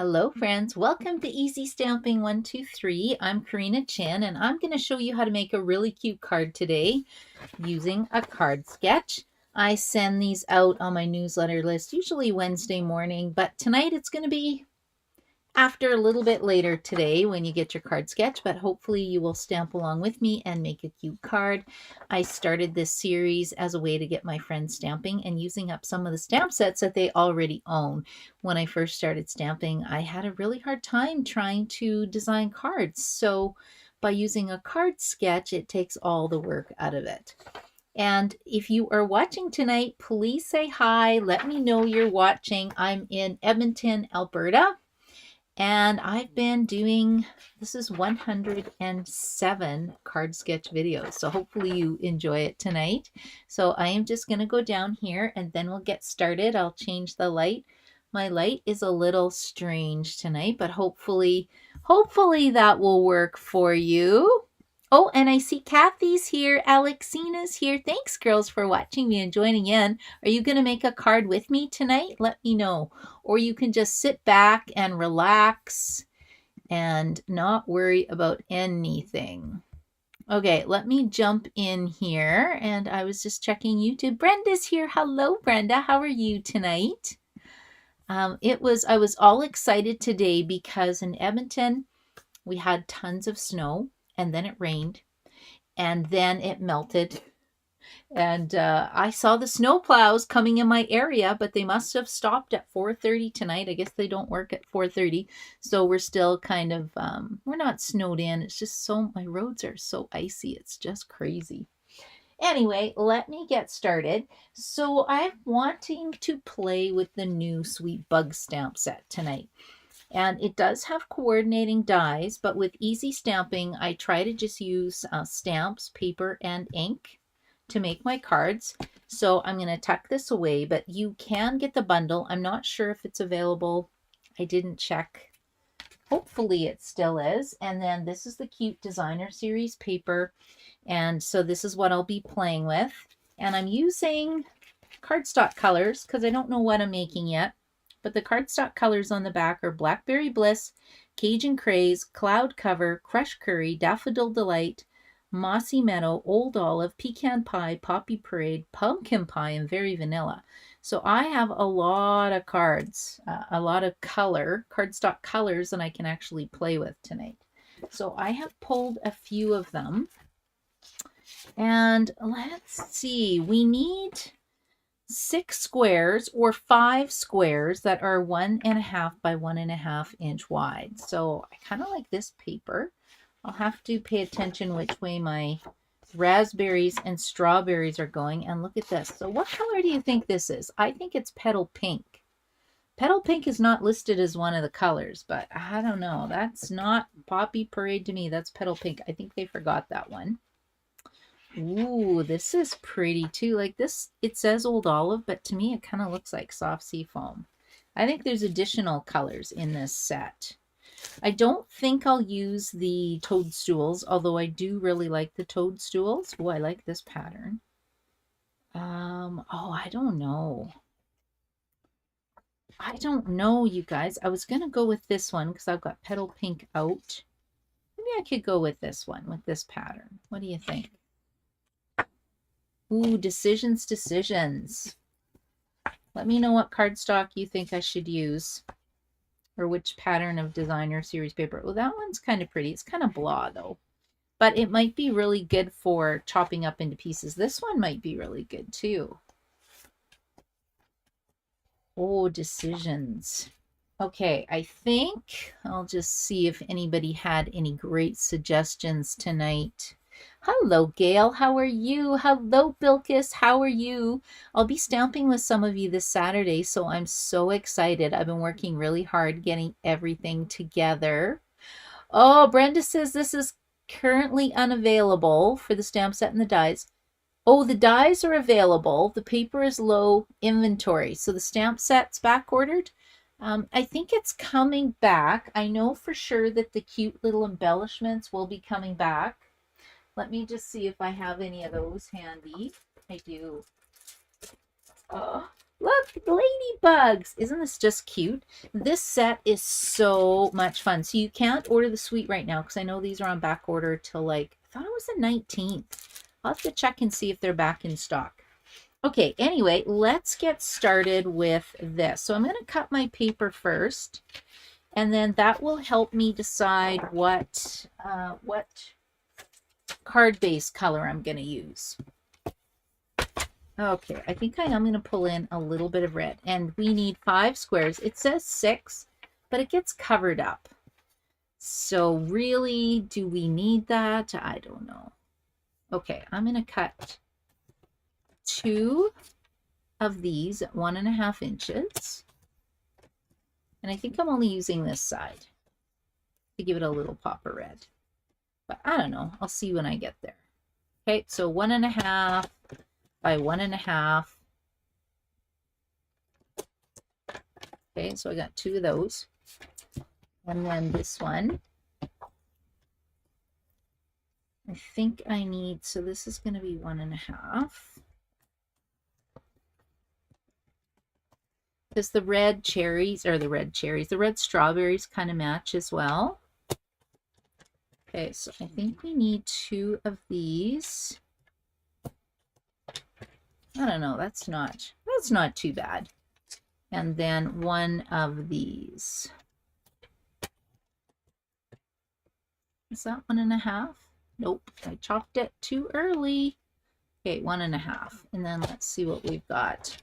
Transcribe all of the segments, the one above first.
Hello friends, welcome to Easy Stamping 123. I'm Karina Chan and I'm going to show you how to make a really cute card today using a card sketch. I send these out on my newsletter list usually Wednesday morning, but tonight it's going to be after a little bit later today when you get your card sketch, but hopefully you will stamp along with me and make a cute card. I started this series as a way to get my friends stamping and using up some of the stamp sets that they already own. When I first started stamping, I had a really hard time trying to design cards. So by using a card sketch, it takes all the work out of it. And if you are watching tonight, please say hi. Let me know you're watching. I'm in Edmonton, Alberta. And I've been doing, this is 107 card sketch videos. So hopefully you enjoy it tonight. So I am just going to go down here and then we'll get started. I'll change the light. My light is a little strange tonight, but hopefully that will work for you. Oh, and I see Kathy's here. Alexina's here. Thanks, girls, for watching me and joining in. Are you going to make a card with me tonight? Let me know. Or you can just sit back and relax and not worry about anything. Okay, let me jump in here. And I was just checking YouTube. Brenda's here. Hello, Brenda. How are you tonight? I was all excited today because in Edmonton, we had tons of snow. And then it rained, and then it melted. And I saw the snow plows coming in my area, but they must have stopped at 4:30 tonight. I guess they don't work at 4:30, so we're still kind of, we're not snowed in. It's just my roads are so icy. It's just crazy. Anyway, let me get started. So I'm wanting to play with the new Sweet Bug stamp set tonight. And it does have coordinating dies, but with easy stamping, I try to just use stamps, paper, and ink to make my cards. So I'm going to tuck this away, but you can get the bundle. I'm not sure if it's available. I didn't check. Hopefully it still is. And then this is the cute designer series paper. And so this is what I'll be playing with. And I'm using cardstock colors because I don't know what I'm making yet. But the cardstock colors on the back are Blackberry Bliss, Cajun Craze, Cloud Cover, Crush Curry, Daffodil Delight, Mossy Meadow, Old Olive, Pecan Pie, Poppy Parade, Pumpkin Pie, and Very Vanilla. So I have a lot of cards, a lot of cardstock colors that I can actually play with tonight. So I have pulled a few of them. And let's see, we need 6 squares or 5 squares that are 1.5 by 1.5 inch wide. So I kind of like this paper. I'll have to pay attention which way my raspberries and strawberries are going. And look at this. So what color do you think this is? I think it's Petal Pink. Petal Pink is not listed as one of the colors, but I don't know. That's not Poppy Parade to me. That's Petal Pink. I think they forgot that one. Ooh, this is pretty too. Like this, it says Old Olive, but to me it kind of looks like Soft Sea Foam. I think there's additional colors in this set. I don't think I'll use the toadstools, although I do really like the toadstools. Oh, I like this pattern. Oh, I don't know. I don't know, you guys. I was going to go with this one because I've got Petal Pink out. Maybe I could go with this one, with this pattern. What do you think? Ooh, decisions. Let me know what cardstock you think I should use or which pattern of designer series paper. Well, that one's kind of pretty. It's kind of blah though, but it might be really good for chopping up into pieces. This one might be really good too. Oh, decisions. Okay, I think I'll just see if anybody had any great suggestions tonight. Hello, Gail. How are you? Hello, Bilkis. How are you? I'll be stamping with some of you this Saturday, so I'm so excited. I've been working really hard getting everything together. Oh, Brenda says this is currently unavailable for the stamp set and the dies. Oh, the dies are available. The paper is low inventory, so the stamp set's back ordered. I think it's coming back. I know for sure that the cute little embellishments will be coming back. Let me just see if I have any of those handy. I do. Oh, Look, ladybugs. Isn't this just cute? This set is so much fun. So you can't order the suite right now because I know these are on back order till like, I thought it was the 19th. I'll have to check and see if they're back in stock. Okay, anyway, let's get started with this. So I'm going to cut my paper first, and then that will help me decide what card base color I'm going to use. Okay, I think I am going to pull in a little bit of red, and we need 5 squares. It says 6, but it gets covered up. So really, do we need that? I don't know. Okay, I'm going to cut 2 of these at 1.5 inches. And I think I'm only using this side to give it a little pop of red. But I don't know. I'll see when I get there. Okay, so 1.5 by 1.5. Okay, so I got 2 of those. And then this one, I think I need, so this is going to be 1.5. Because the red cherries, or the red strawberries kind of match as well. Okay, so I think we need 2 of these. I don't know, that's not too bad. And then 1 of these. Is that 1.5? Nope, I chopped it too early. Okay, 1.5. And then let's see what we've got.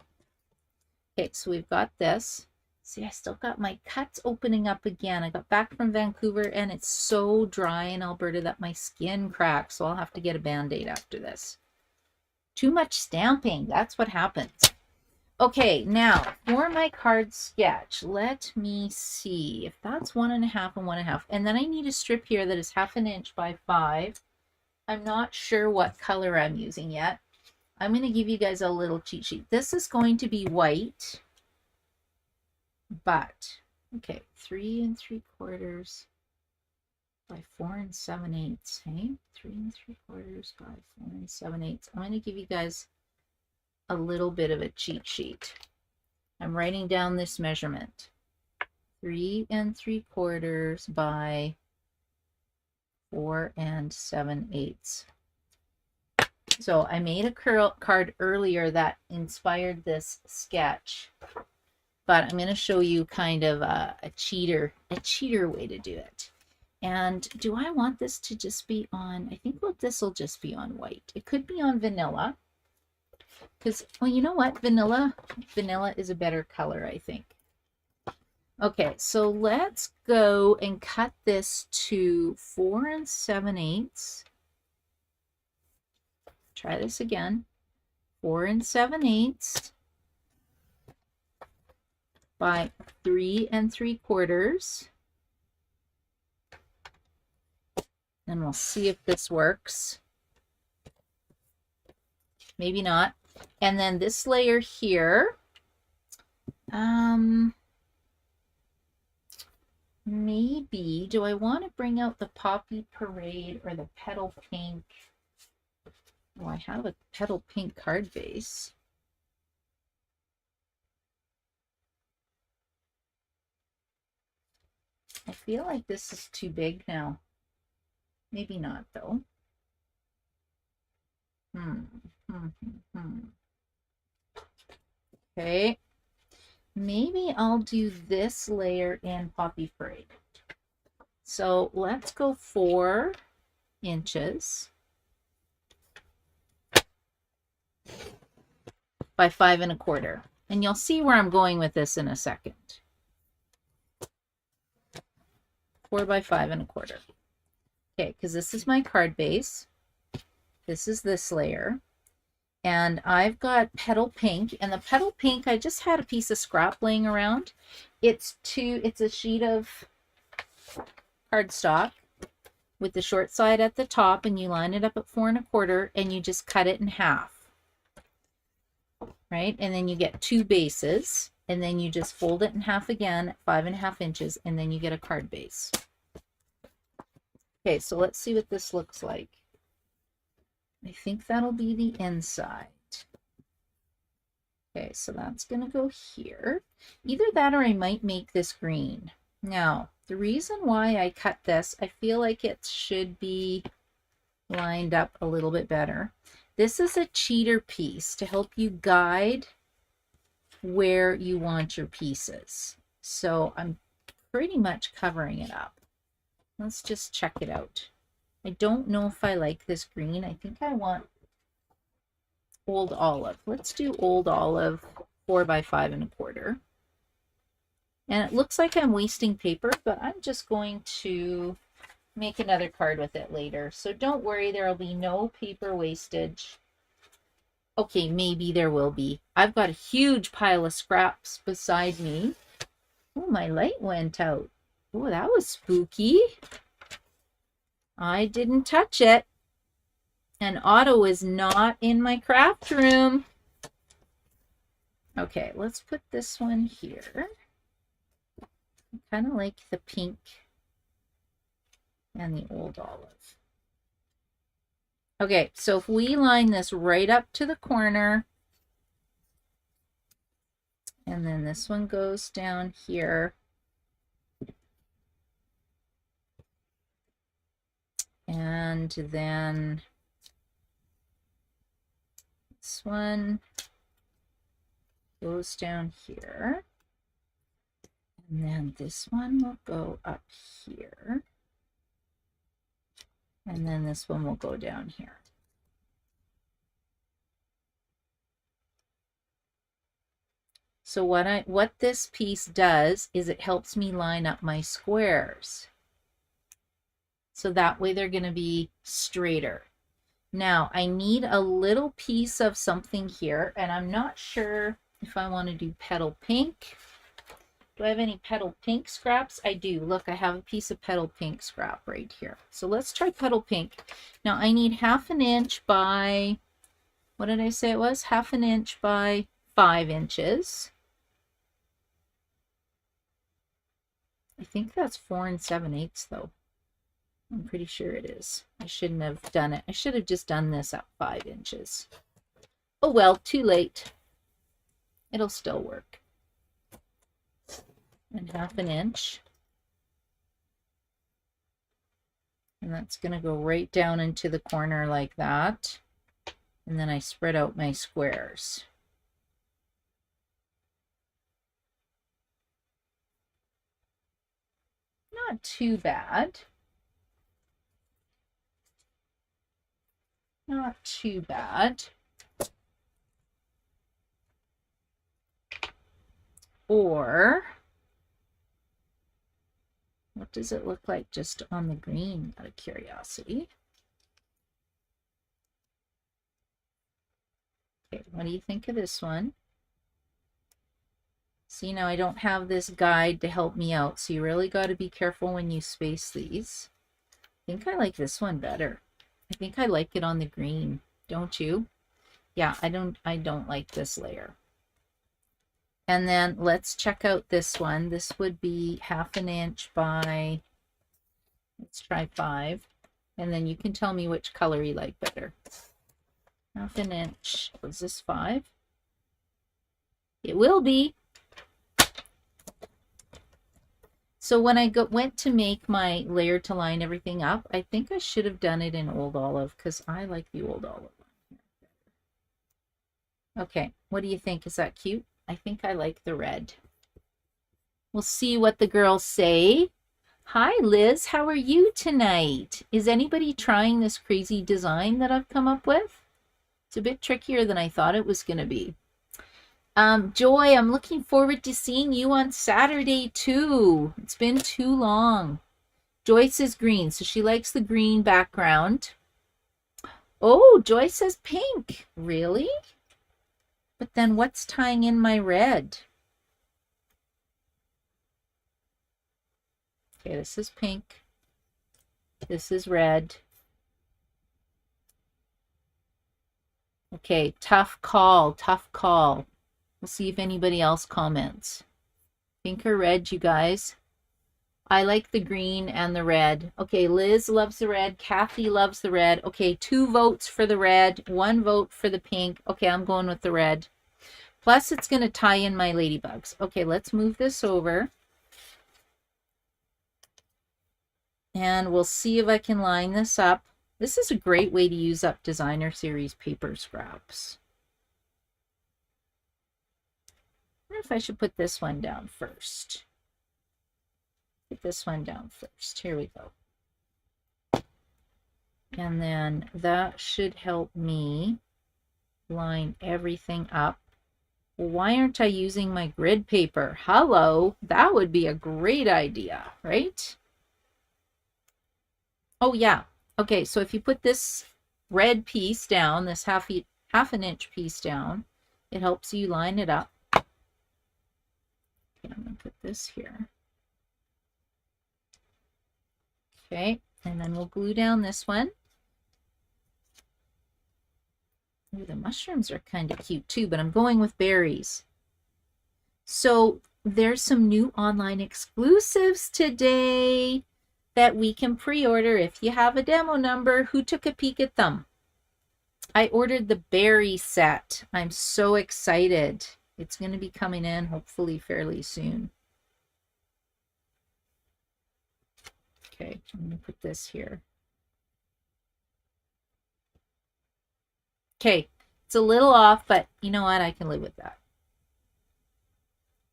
Okay, so we've got this. See, I still got my cuts opening up again. I got back from Vancouver and it's so dry in Alberta that my skin cracks, so I'll have to get a Band-Aid after this. Too much stamping, that's what happens. Okay, now for my card sketch, let me see if that's 1.5 and 1.5. And then I need a strip here that is 1/2 inch by 5. I'm not sure what color I'm using yet. I'm going to give you guys a little cheat sheet. This is going to be white, but, okay, 3 3/4 by 4 7/8, hey? 3 3/4 by 4 7/8. I'm going to give you guys a little bit of a cheat sheet. I'm writing down this measurement. 3 3/4 by 4 7/8. So I made a card earlier that inspired this sketch, but I'm going to show you kind of a cheater way to do it. And do I want this to just be on, I think this will just be on white. It could be on vanilla, because, well, you know what? Vanilla is a better color, I think. Okay, so let's go and cut this to 4 7/8. Try this again. 4 7/8 by 3 3/4. And we'll see if this works. Maybe not. And then this layer here, maybe, do I want to bring out the Poppy Parade or the Petal Pink? Oh, I have a Petal Pink card base. I feel like this is too big now. Maybe not, though. Okay. Maybe I'll do this layer in Poppy Parade. So let's go 4 inches by 5 1/4. And you'll see where I'm going with this in a second. 4 by 5 1/4. Okay, because this is my card base. This is this layer. And I've got Petal Pink. And the Petal Pink, I just had a piece of scrap laying around. It's a sheet of cardstock with the short side at the top, and you line it up at 4 1/4, and you just cut it in half. Right? And then you get 2 bases, and then you just fold it in half again at 5 1/2 inches, and then you get a card base. Okay, so let's see what this looks like. I think that'll be the inside. Okay, so that's going to go here. Either that or I might make this green. Now, the reason why I cut this, I feel like it should be lined up a little bit better. This is a cheater piece to help you guide where you want your pieces. So I'm pretty much covering it up. Let's just check it out. I don't know if I like this green. I think I want Old Olive. Let's do Old Olive 4 by 5 1/4. And it looks like I'm wasting paper, but I'm just going to make another card with it later. So don't worry, there will be no paper wastage. Okay, maybe there will be. I've got a huge pile of scraps beside me. Oh, my light went out. Oh, that was spooky. I didn't touch it. And Otto is not in my craft room. Okay, let's put this one here. I kind of like the pink and the Old Olive. Okay, so if we line this right up to the corner, and then this one goes down here, and then this one goes down here, and then this one will go up here, and then this one will go down here. So what this piece does is it helps me line up my squares. So that way they're going to be straighter. Now I need a little piece of something here, and I'm not sure if I want to do petal pink. Do I have any petal pink scraps? I do. Look, I have a piece of petal pink scrap right here. So let's try petal pink. Now I need 1/2 inch by, what did I say it was? 1/2 inch by 5 inches. I think that's 4 7/8 though. I'm pretty sure it is. I shouldn't have done it. I should have just done this at 5 inches. Oh well, too late. It'll still work. And 1/2 inch. And that's going to go right down into the corner like that. And then I spread out my squares. Not too bad. Not too bad. Or what does it look like just on the green, out of curiosity? Okay, what do you think of this one? See, now I don't have this guide to help me out, so you really got to be careful when you space these. I think I like this one better. I think I like it on the green, don't you? Yeah, I don't like this layer. And then let's check out this one. This would be 1/2 inch by, let's try 5. And then you can tell me which color you like better. 1/2 inch, was this 5? It will be. So when I went to make my layer to line everything up, I think I should have done it in Old Olive because I like the Old Olive one. Okay, what do you think? Is that cute? I think I like the red. We'll see what the girls say. Hi, Liz. How are you tonight? Is anybody trying this crazy design that I've come up with? It's a bit trickier than I thought it was going to be. Joy, I'm looking forward to seeing you on Saturday too. It's been too long. Joy says green, so she likes the green background. Oh, Joy says pink. Really? But then what's tying in my red? Okay, this is pink. This is red. Okay, tough call, tough call. We'll see if anybody else comments. Pink or red, you guys? I like the green and the red. Okay, Liz loves the red. Kathy loves the red. Okay, 2 votes for the red, 1 vote for the pink. Okay, I'm going with the red. Plus, it's going to tie in my ladybugs. Okay, let's move this over. And we'll see if I can line this up. This is a great way to use up designer series paper scraps. I wonder if I should put this one down first. Put this one down first. Here we go. And then that should help me line everything up. Well, why aren't I using my grid paper? Hello, that would be a great idea, right? Oh yeah. Okay, so if you put this red piece down, this half an inch piece down, it helps you line it up. Okay, I'm going to put this here. Okay, and then we'll glue down this one. Ooh, the mushrooms are kind of cute too, but I'm going with berries. So there's some new online exclusives today that we can pre-order if you have a demo number. Who took a peek at them? I ordered the berry set. I'm so excited. It's going to be coming in hopefully fairly soon. Okay, I'm going to put this here. Okay, it's a little off, but you know what? I can live with that.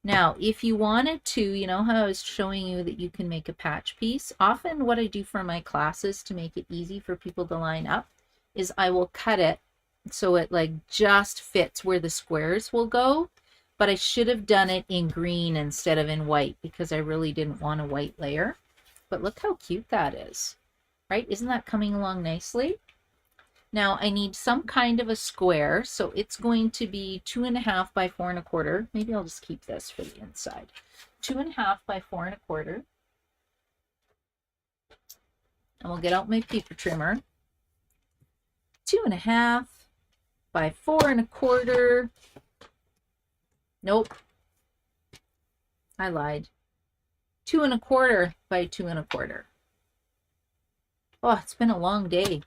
Now, if you wanted to, you know how I was showing you that you can make a patch piece? Often what I do for my classes to make it easy for people to line up is I will cut it so it like just fits where the squares will go. But I should have done it in green instead of in white because I really didn't want a white layer. But look how cute that is, right? Isn't that coming along nicely? Now I need some kind of a square, so it's going to be 2.5 by 4 1/4. Maybe I'll just keep this for the inside. 2.5 by 4 1/4. And we'll get out my paper trimmer. 2.5 by 4 1/4. Nope, I lied. 2 1/4 by 2 1/4. Oh, it's been a long day.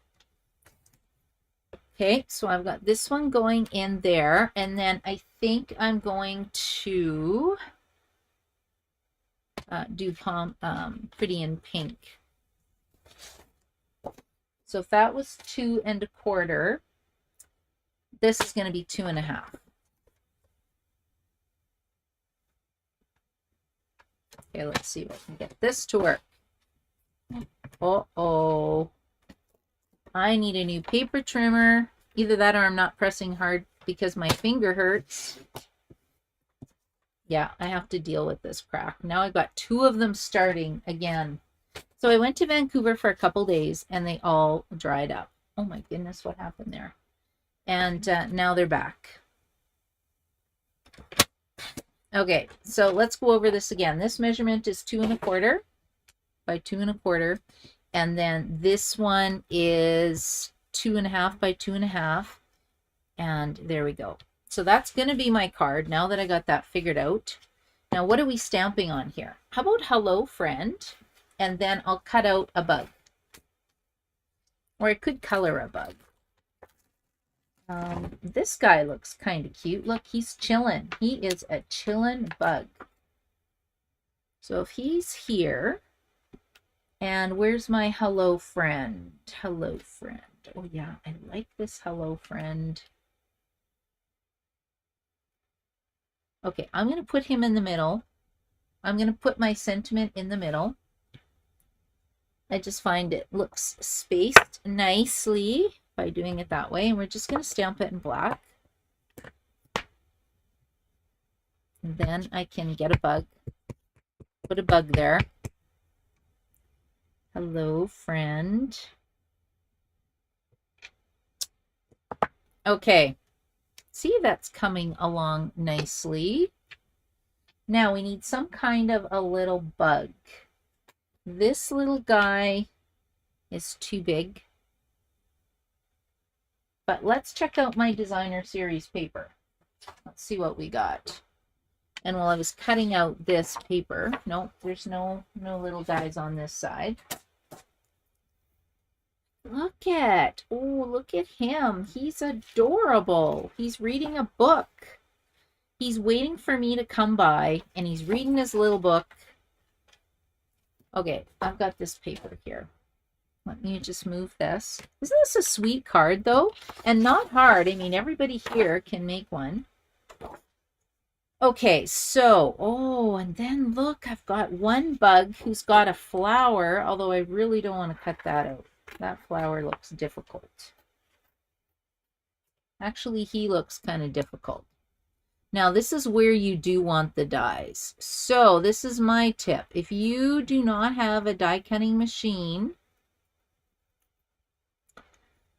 Okay, so I've got this one going in there, and then I think I'm going to do Pretty in Pink. So if that was 2 1/4, this is going to be 2.5. Okay, let's see if I can get this to work. Uh-oh. I need a new paper trimmer. Either that or I'm not pressing hard because my finger hurts. Yeah, I have to deal with this crack. Now I've got 2 of them starting again. So I went to Vancouver for a couple days and they all dried up. Oh my goodness, what happened there? And now they're back. Okay, so let's go over this again. This measurement is 2 1/4 by 2 1/4. And then this one is 2.5 by 2.5. And there we go. So that's going to be my card now that I got that figured out. Now, what are we stamping on here? How about hello, friend? And then I'll cut out a bug. Or I could color a bug. This guy looks kind of cute. Look, he's chilling. He is a chilling bug. So if he's here, and where's my hello friend? Hello friend. Oh yeah, I like this hello friend. Okay, I'm going to put him in the middle. I'm going to put my sentiment in the middle. I just find it looks spaced nicely by doing it that way. And we're just going to stamp it in black. And then I can get a bug. Put a bug there. Hello, friend. Okay. See, that's coming along nicely. Now we need some kind of a little bug. This little guy is too big. But let's check out my designer series paper. Let's see what we got. And while I was cutting out this paper, no, there's no little guys on this side. Look at him. He's adorable. He's reading a book. He's waiting for me to come by, and he's reading his little book. Okay, I've got this paper here. Let me just move this. Isn't this a sweet card, though? And not hard. I mean, everybody here can make one. Okay, so, oh, and then look, I've got one bug who's got a flower, although I really don't want to cut that out. That flower looks difficult. Actually, he looks kind of difficult. Now, this is where you do want the dies. So, this is my tip. If you do not have a die cutting machine,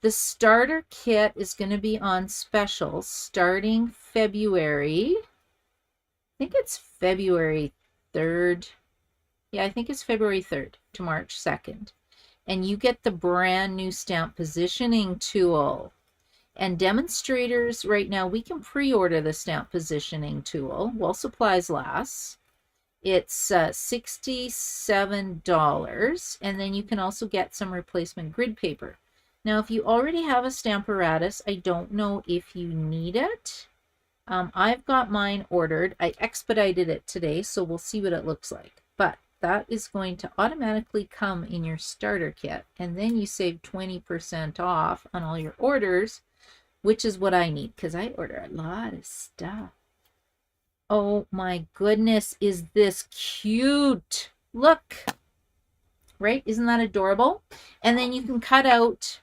the starter kit is going to be on special starting February. I think it's February 3rd. Yeah, I think it's February 3rd to March 2nd. And you get the brand new stamp positioning tool. And demonstrators right now, we can pre-order the stamp positioning tool while supplies last. It's $67, and then you can also get some replacement grid paper. Now, if you already have a Stamparatus, I don't know if you need it. I've got mine ordered. I expedited it today, so we'll see what it looks like. But that is going to automatically come in your starter kit, and then you save 20% off on all your orders, which is what I need because I order a lot of stuff. Oh my goodness, is this cute? Look, right? Isn't that adorable? And then you can cut out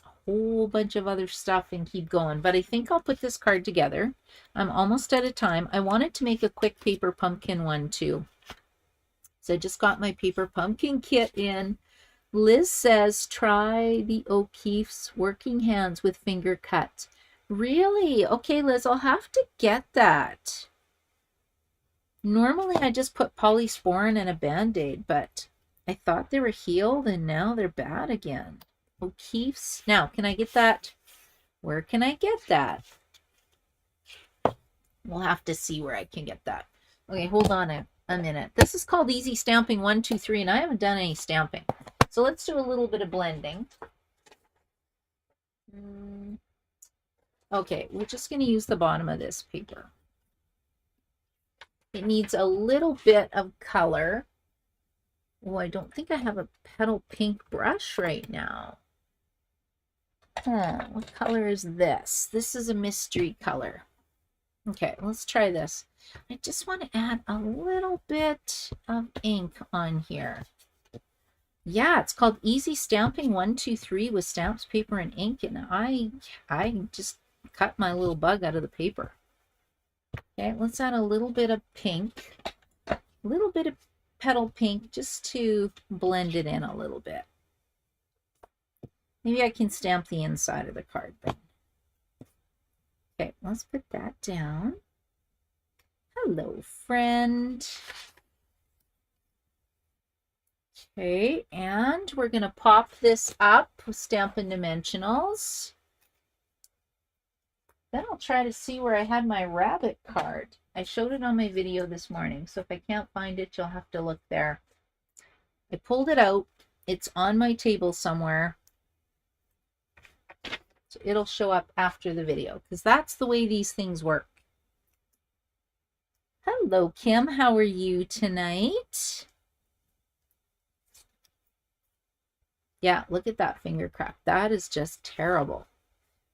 a whole bunch of other stuff and keep going. But I think I'll put this card together. I'm almost out of time. I wanted to make a quick paper pumpkin one too. So I just got my paper pumpkin kit in. Liz says, try the O'Keeffe's Working Hands with Finger Cut. Really? Okay, Liz, I'll have to get that. Normally, I just put polysporin and a Band-Aid, but I thought they were healed, and now they're bad again. O'Keeffe's. Now, can I get that? Where can I get that? We'll have to see where I can get that. Okay, hold on a minute. This is called Easy Stamping 1, 2, 3, and I haven't done any stamping. So let's do a little bit of blending. Okay, we're just going to use the bottom of this paper. It needs a little bit of color. Oh, I don't think I have a petal pink brush right now. What color is this? This is a mystery color. Okay, let's try this. I just want to add a little bit of ink on here. Yeah, it's called Easy Stamping 1, 2, 3 with stamps, paper, and ink. And I just cut my little bug out of the paper. Okay, let's add a little bit of pink. A little bit of petal pink just to blend it in a little bit. Maybe I can stamp the inside of the card then. Okay, let's put that down. Hello, friend. Okay, and we're going to pop this up with Stampin' Dimensionals. Then I'll try to see where I had my rabbit card. I showed it on my video this morning, so if I can't find it, you'll have to look there. I pulled it out. It's on my table somewhere. So it'll show up after the video, because that's the way these things work. Hello, Kim. How are you tonight? Yeah, look at that finger crack. That is just terrible.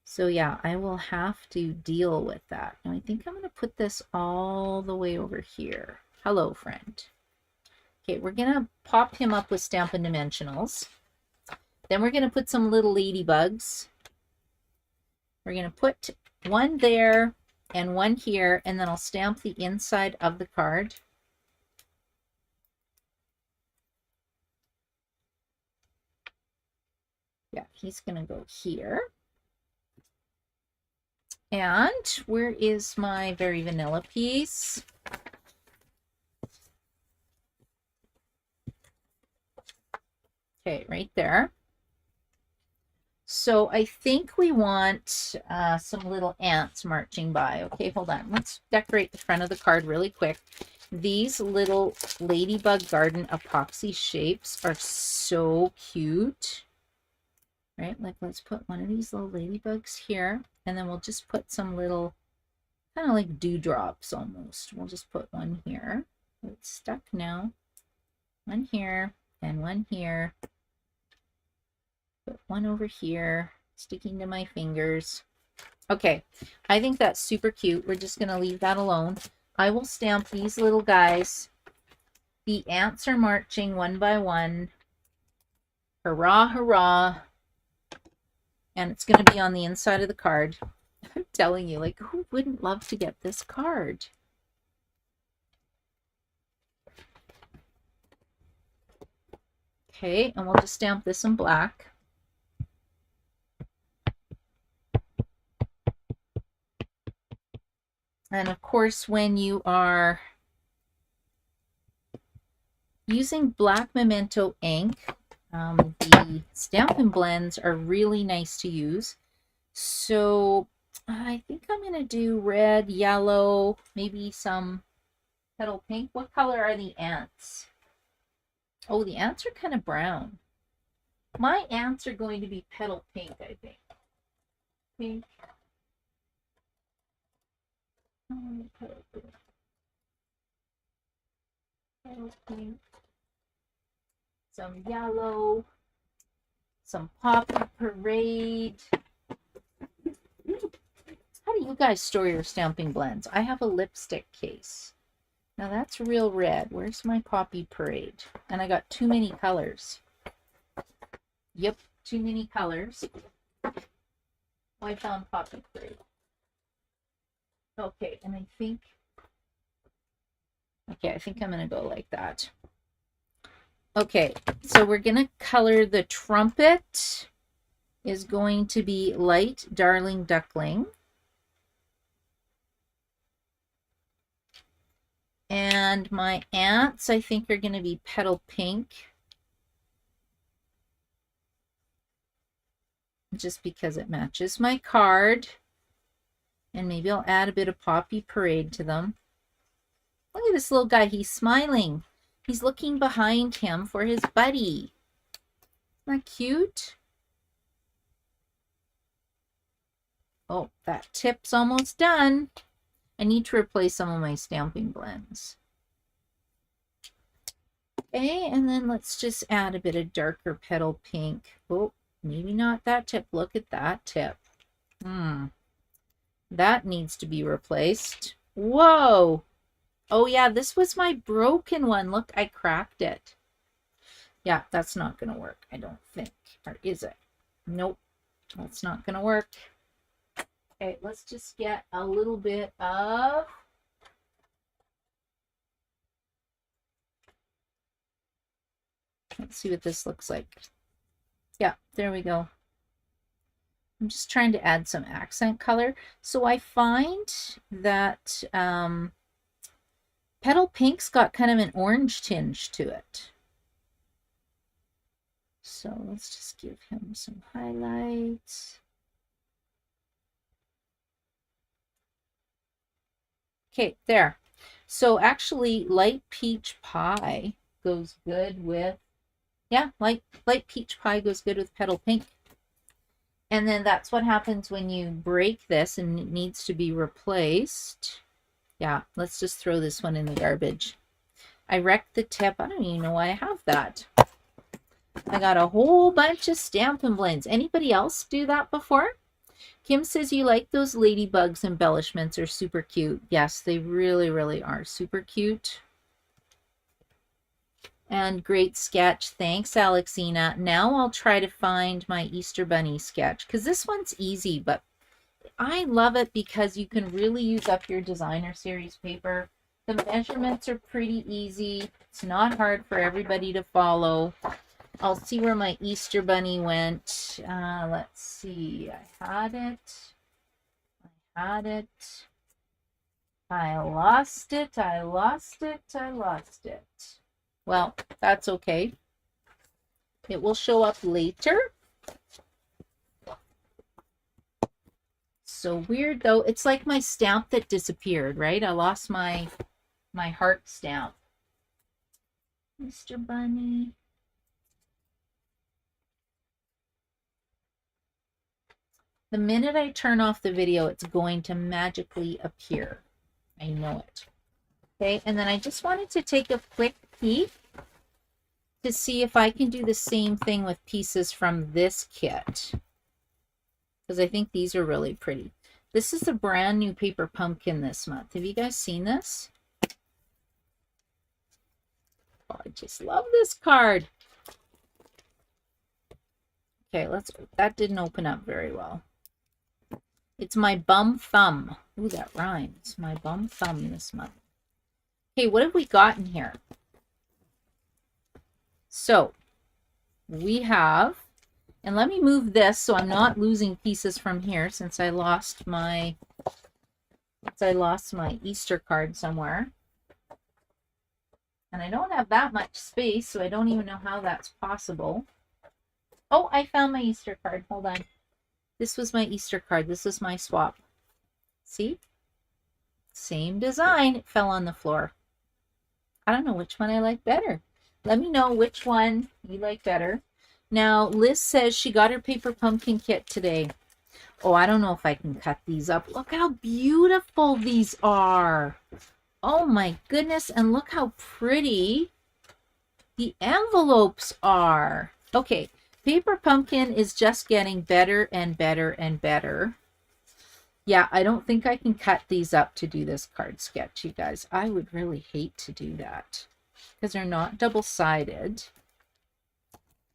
So yeah, I will have to deal with that. Now I think I'm going to put this all the way over here. Hello, friend. Okay, we're going to pop him up with Stampin' Dimensionals. Then we're going to put some little ladybugs. We're going to put one there and one here, and then I'll stamp the inside of the card. Yeah, he's going to go here. And where is my very vanilla piece? Okay, right there. So I think we want some little ants marching by. Okay, hold on. Let's decorate the front of the card really quick. These little ladybug garden epoxy shapes are so cute. Right, like let's put one of these little ladybugs here, and then we'll just put some little Kind of like dewdrops almost. We'll just put one here. It's stuck now. One here and one here. Put one over here, sticking to my fingers. Okay, I think that's super cute. We're just going to leave that alone. I will stamp these little guys. The ants are marching one by one. Hurrah, hurrah. And it's going to be on the inside of the card. I'm telling you, like, who wouldn't love to get this card? Okay, and we'll just stamp this in black. And of course, when you are using black memento ink, the Stampin' Blends are really nice to use. So I think I'm going to do red, yellow, maybe some petal pink. What color are the ants? Oh, the ants are kind of brown. My ants are going to be petal pink, I think. Pink. Petal pink. Some yellow. Some Poppy Parade. How do you guys store your Stampin' Blends? I have a lipstick case. Now that's real red. Where's my Poppy Parade? And I got too many colors. Yep, too many colors. Oh, I found Poppy Parade. Okay, and I think I'm going to go like that. Okay, so we're going to color the trumpet. Is going to be Light Darling Duckling. And my ants, I think, are going to be petal pink. Just because it matches my card. And maybe I'll add a bit of Poppy Parade to them. Look at this little guy. He's smiling. He's looking behind him for his buddy. Isn't that cute? Oh, that tip's almost done. I need to replace some of my Stampin' Blends. Okay, and then let's just add a bit of darker petal pink. Oh, maybe not that tip. Look at that tip. That needs to be replaced. Whoa! Oh yeah, this was my broken one. Look, I cracked it. Yeah, that's not going to work, I don't think. Or is it? Nope, that's not going to work. Okay, let's just get a little bit of... Let's see what this looks like. Yeah, there we go. I'm just trying to add some accent color. So I find that petal pink's got kind of an orange tinge to it. So let's just give him some highlights. Okay, there. So actually, light peach pie goes good with, yeah, light peach pie goes good with petal pink. And then that's what happens when you break this and it needs to be replaced. Yeah, let's just throw this one in the garbage. I wrecked the tip. I don't even know why I have that. I got a whole bunch of Stampin' Blends. Anybody else do that before? Kim says you like those ladybugs embellishments are super cute. Yes, they really, really are super cute. And great sketch. Thanks, Alexina. Now I'll try to find my Easter Bunny sketch because this one's easy, but I love it because you can really use up your designer series paper. The measurements are pretty easy. It's not hard for everybody to follow. I'll see where my Easter Bunny went. Let's see. I had it. I lost it. I lost it. Well, that's okay. It will show up later. So weird though. It's like my stamp that disappeared, right? I lost my heart stamp. Mr. Bunny. The minute I turn off the video, it's going to magically appear. I know it. Okay, and then I just wanted to take a quick peek to see if I can do the same thing with pieces from this kit, because I think these are really pretty. This is a brand new paper pumpkin this month. Have you guys seen this? Oh, I just love this card. Okay, that didn't open up very well. It's my bum thumb. Ooh, that rhymes. My bum thumb this month. Okay, what have we got in here? So, we have, and let me move this so I'm not losing pieces from here since I lost my Easter card somewhere. And I don't have that much space, so I don't even know how that's possible. Oh, I found my Easter card. Hold on. This was my Easter card. This is my swap. See? Same design. It fell on the floor. I don't know which one I like better. Let me know which one you like better. Now, Liz says she got her paper pumpkin kit today. Oh, I don't know if I can cut these up. Look how beautiful these are. Oh my goodness. And look how pretty the envelopes are. Okay. Paper pumpkin is just getting better and better and better. Yeah, I don't think I can cut these up to do this card sketch, you guys. I would really hate to do that because they're not double-sided.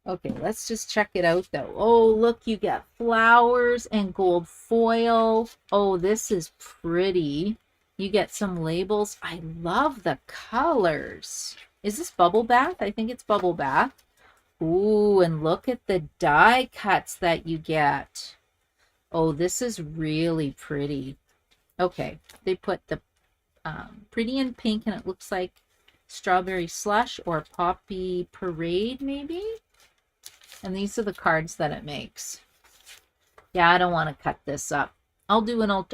Okay, let's just check it out, though. Oh, look, you get flowers and gold foil. Oh, this is pretty. You get some labels. I love the colors. Is this Bubble Bath? I think it's Bubble Bath. Ooh, and look at the die cuts that you get. Oh, this is really pretty. Okay, they put the pretty in pink, and it looks like Strawberry Slush or Poppy Parade, maybe? And these are the cards that it makes. Yeah, I don't want to cut this up. I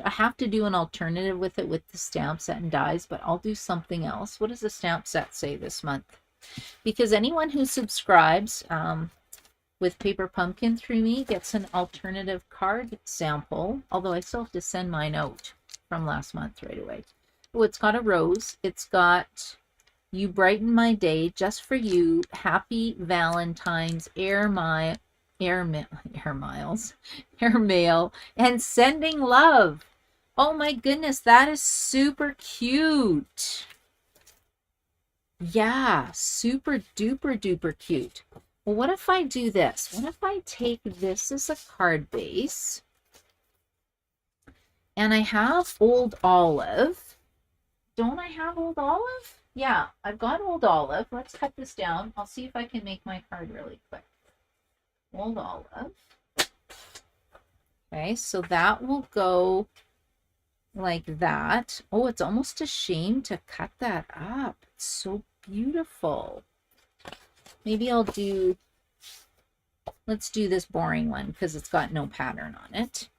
have to do an alternative with it with the stamp set and dies, but I'll do something else. What does the stamp set say this month? Because anyone who subscribes with Paper Pumpkin through me gets an alternative card sample, although I still have to send mine out from last month right away. Oh, it's got a rose. It's got You Brighten My Day, Just for You, Happy Valentine's, Air Mail, and Sending Love. Oh my goodness, that is super cute. Yeah, super duper duper cute. Well, what if I do this? What if I take this as a card base and I have Old Olive? Don't I have Old Olive? Yeah, I've got Old Olive. Let's cut this down. I'll see if I can make my card really quick. Old Olive. Okay, so that will go like that. Oh, it's almost a shame to cut that up. It's so beautiful. Maybe let's do this boring one because it's got no pattern on it.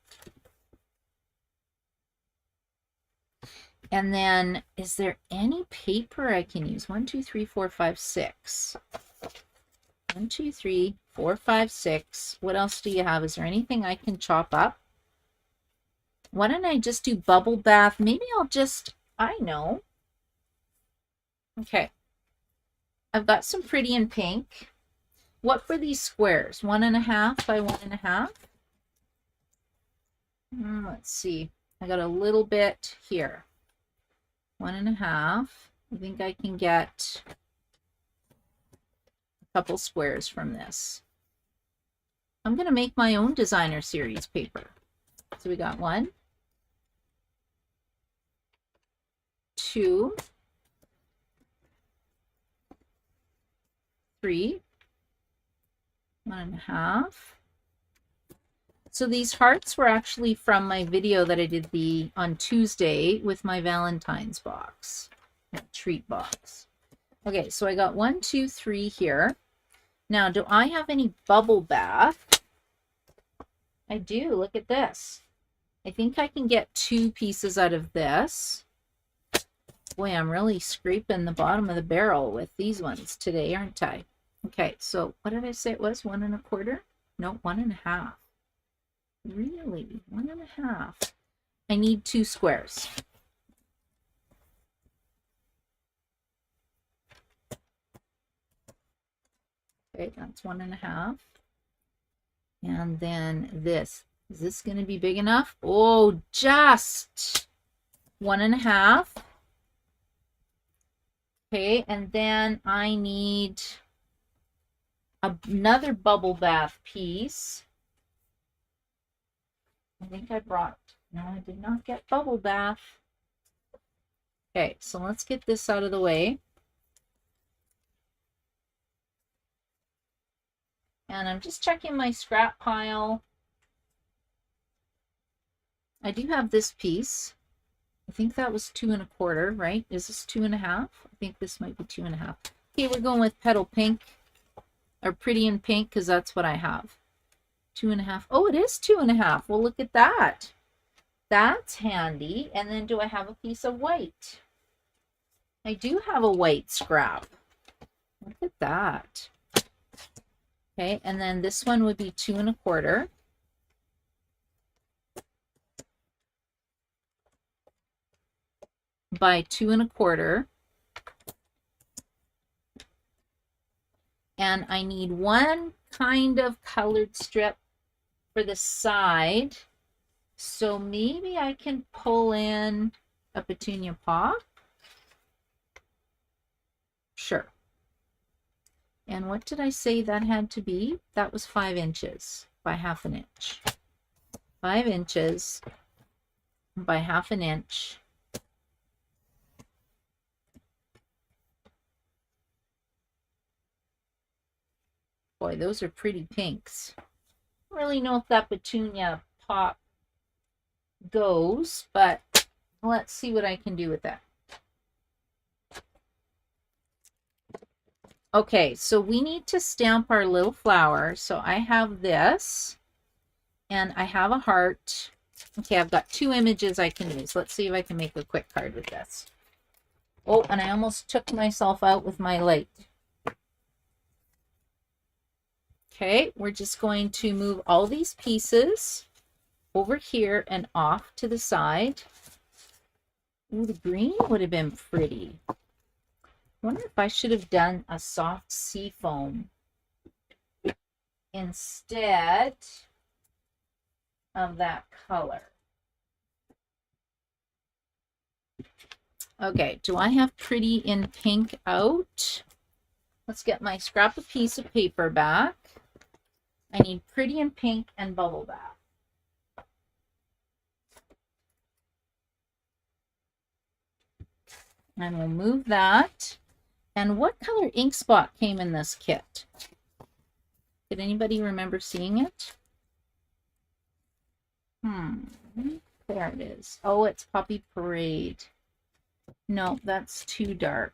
And then, is there any paper I can use? 1, 2, 3, 4, 5, 6. 1, 2, 3, 4, 5, 6. What else do you have? Is there anything I can chop up? Why don't I just do Bubble Bath? Maybe I know. Okay. I've got some pretty in pink. What for these squares? 1.5 by 1.5? Let's see. I got a little bit here. 1.5. I think I can get a couple squares from this. I'm going to make my own designer series paper. So we got 1, 2, 3, 1.5. So these hearts were actually from my video that I did on Tuesday with my Valentine's box, treat box. Okay, so I got 1, 2, 3 here. Now, do I have any Bubble Bath? I do. Look at this. I think I can get 2 pieces out of this. Boy, I'm really scraping the bottom of the barrel with these ones today, aren't I? Okay, so what did I say it was? 1 1/4? No, 1.5. Really? 1.5. I need 2 squares. Okay, that's 1.5. And then this. Is this going to be big enough? Oh, just 1.5. Okay, and then I need another bubble bath piece. I think I brought, no, I did not get bubble bath. Okay, so let's get this out of the way. And I'm just checking my scrap pile. I do have this piece. I think that was 2.25, right? Is this 2.5? I think this might be 2.5. Okay, we're going with petal pink or pretty in pink because that's what I have. 2.5. Oh, it is 2.5. Well, look at that. That's handy. And then do I have a piece of white? I do have a white scrap. Look at that. Okay, and then this one would be 2.25. By 2.25. And I need one kind of colored strip for the side. So maybe I can pull in a petunia pop. Sure. And what did I say that had to be? That was 5 inches by 1/2 inch. 5 inches by 1/2 inch. Boy, those are pretty pinks. I don't really know if that petunia pop goes, but let's see what I can do with that. Okay, so we need to stamp our little flower. So I have this, and I have a heart. Okay, I've got 2 images I can use. Let's see if I can make a quick card with this. Oh, and I almost took myself out with my light. Okay, we're just going to move all these pieces over here and off to the side. Ooh, the green would have been pretty. I wonder if I should have done a soft sea foam instead of that color. Okay, do I have pretty in pink out? Let's get my scrap of piece of paper back. I need pretty in pink and bubble bath. And we'll move that. And what color ink spot came in this kit? Did anybody remember seeing it? There it is. Oh, it's Puppy Parade. No, that's too dark.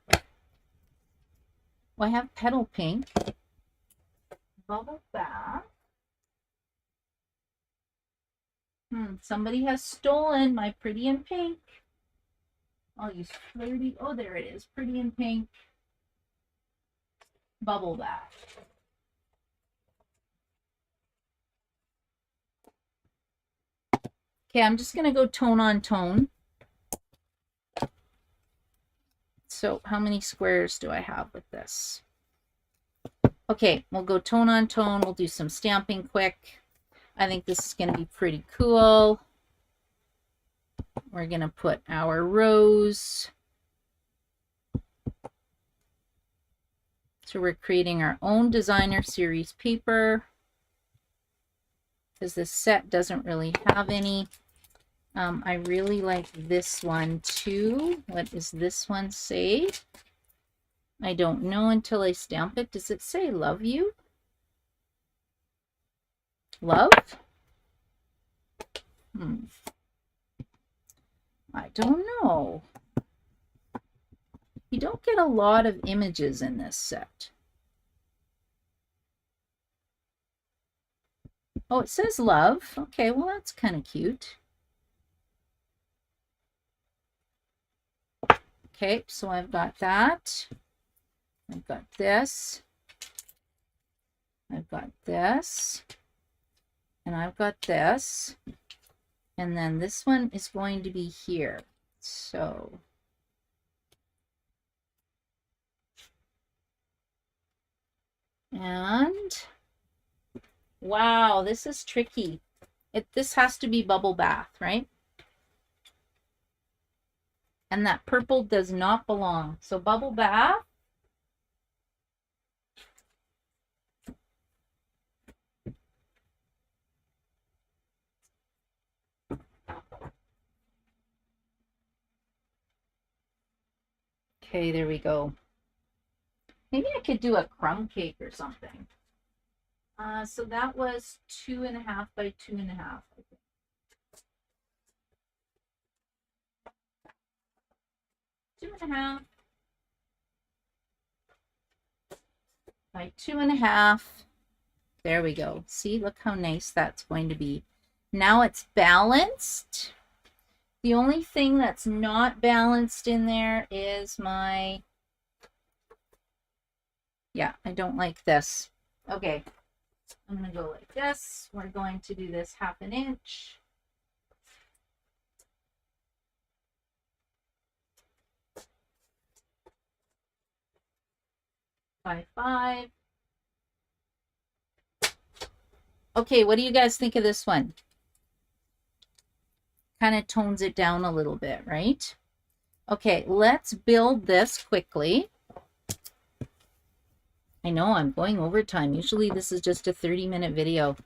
Well, I have petal pink. Bubble bath. Somebody has stolen my pretty in pink. I'll use flirty. Oh, there it is. Pretty in pink. Bubble bath. Okay, I'm just going to go tone on tone. So how many squares do I have with this? Okay, we'll go tone on tone. We'll do some stamping quick. I think this is going to be pretty cool. We're going to put our rose. So we're creating our own designer series paper because this set doesn't really have any. I really like this one too. What does this one say? I don't know until I stamp it. Does it say love you? Love? I don't know. You don't get a lot of images in this set. Oh, it says love. Okay, well, that's kind of cute. Okay, so I've got that. I've got this. I've got this. And I've got this. And then this one is going to be here. So and wow, this is tricky. This has to be bubble bath, right? And that purple does not belong. So bubble bath. Okay, there we go. Maybe I could do a crumb cake or something. So that was 2.5 by 2.5. 2.5 by 2.5. There we go. See, look how nice that's going to be. Now it's balanced. The only thing that's not balanced in there is my, yeah, I don't like this. Okay, I'm going to go like this. We're going to do this 1/2 inch. By 5. Okay, what do you guys think of this one? Kind of tones it down a little bit, right? Okay, let's build this quickly. I know I'm going overtime. Usually this is just a 30-minute video.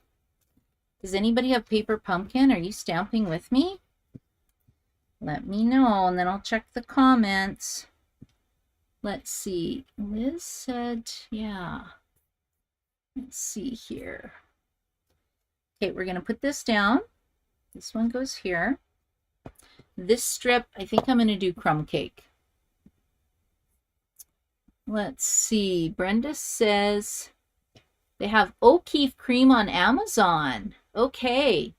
Does anybody have paper pumpkin? Are you stamping with me? Let me know, and then I'll check the comments. Let's see. Liz said, yeah. Let's see here. Okay, we're going to put this down. This one goes here. This strip, I think I'm going to do crumb cake. Let's see. Brenda says they have O'Keefe cream on Amazon. Okay.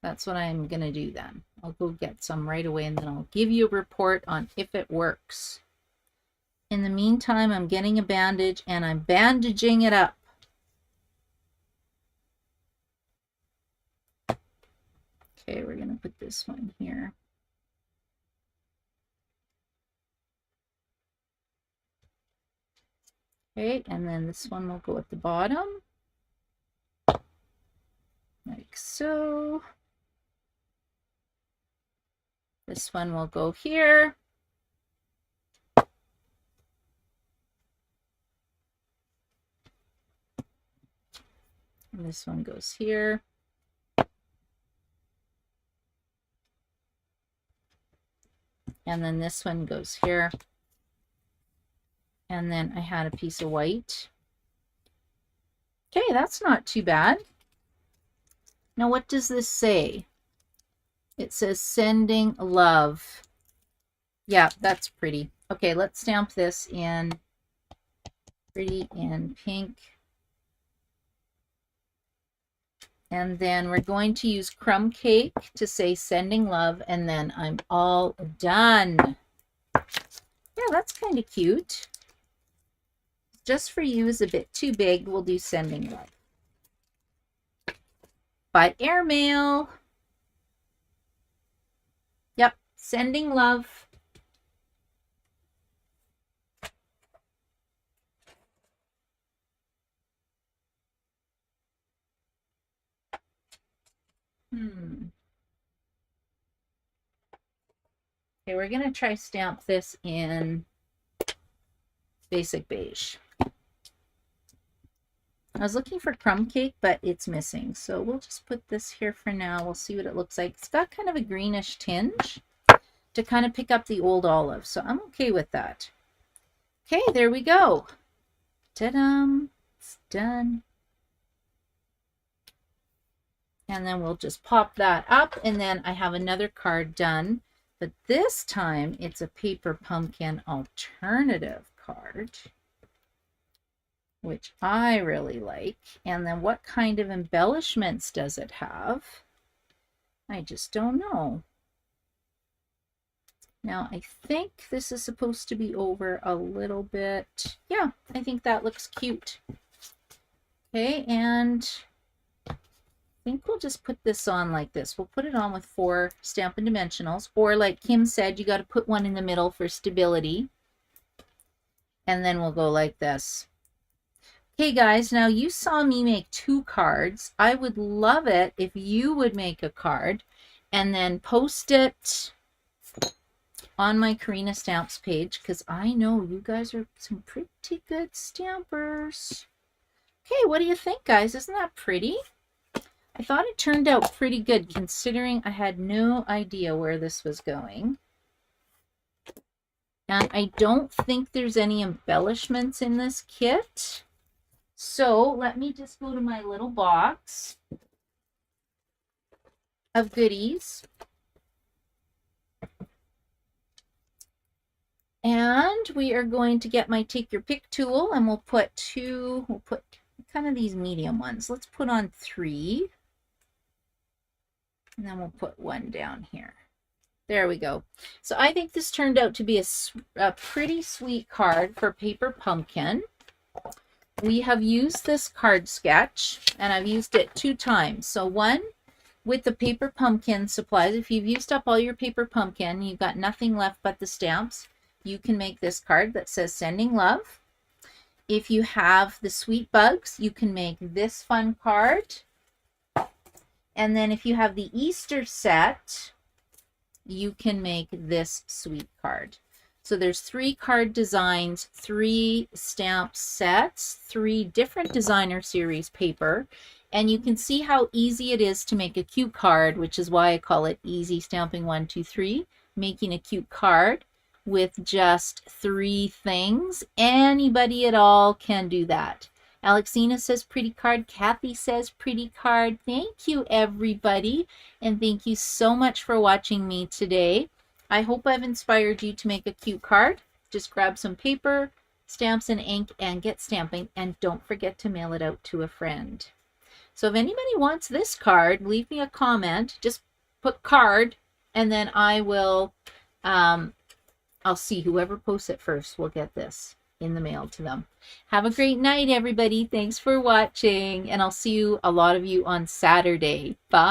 That's what I'm going to do then. I'll go get some right away, and then I'll give you a report on if it works. In the meantime, I'm getting a bandage, and I'm bandaging it up. Okay, we're going to put this one here. Okay, and then this one will go at the bottom. Like so. This one will go here. And this one goes here. And then this one goes here. And then I had a piece of white. Okay, that's not too bad. Now, what does this say? It says sending love. Yeah, that's pretty. Okay, let's stamp this in pretty in pink. And then we're going to use crumb cake to say sending love, and then I'm all done. Yeah, that's kind of cute. Just for you is a bit too big. We'll do sending love. By airmail. Yep, sending love. Okay, we're going to try stamp this in basic beige. I was looking for crumb cake, but it's missing. So we'll just put this here for now. We'll see what it looks like. It's got kind of a greenish tinge to kind of pick up the old olive. So I'm okay with that. Okay, there we go. Ta-da! It's done. And then we'll just pop that up. And then I have another card done. But this time it's a paper pumpkin alternative card, which I really like. And then what kind of embellishments does it have? I just don't know. Now, I think this is supposed to be over a little bit. Yeah, I think that looks cute. Okay, and think we'll just put this on like this. We'll put it on with 4 Stampin' Dimensionals, or like Kim said, you got to put one in the middle for stability. And then we'll go like this. Okay, guys, now you saw me make 2 cards. I would love it if you would make a card and then post it on my Karina Stamps page, because I know you guys are some pretty good stampers. Okay, what do you think, guys? Isn't that pretty? I thought it turned out pretty good considering I had no idea where this was going. And I don't think there's any embellishments in this kit. So let me just go to my little box of goodies. And we are going to get my take your pick tool, and we'll put kind of these medium ones. Let's put on 3. And then we'll put 1 down here. There we go. So I think this turned out to be a pretty sweet card for Paper Pumpkin. We have used this card sketch, and I've used it 2 times. So one with the Paper Pumpkin supplies. If you've used up all your Paper Pumpkin, you've got nothing left but the stamps, you can make this card that says Sending Love. If you have the Sweet Bugs, you can make this fun card. And then if you have the Easter set, you can make this sweet card. So there's 3 card designs, 3 stamp sets, 3 different designer series paper, and you can see how easy it is to make a cute card, which is why I call it Easy Stamping 123, making a cute card with just 3 things. Anybody at all can do that. Alexina says pretty card. Kathy says pretty card. Thank you, everybody, and thank you so much for watching me today. I hope I've inspired you to make a cute card. Just grab some paper, stamps, and ink, and get stamping, and don't forget to mail it out to a friend. So if anybody wants this card, leave me a comment. Just put card, and then I will, I'll see whoever posts it first will get this in the mail to them. Have a great night, everybody. Thanks for watching, and I'll see you, a lot of you, on Saturday. Bye.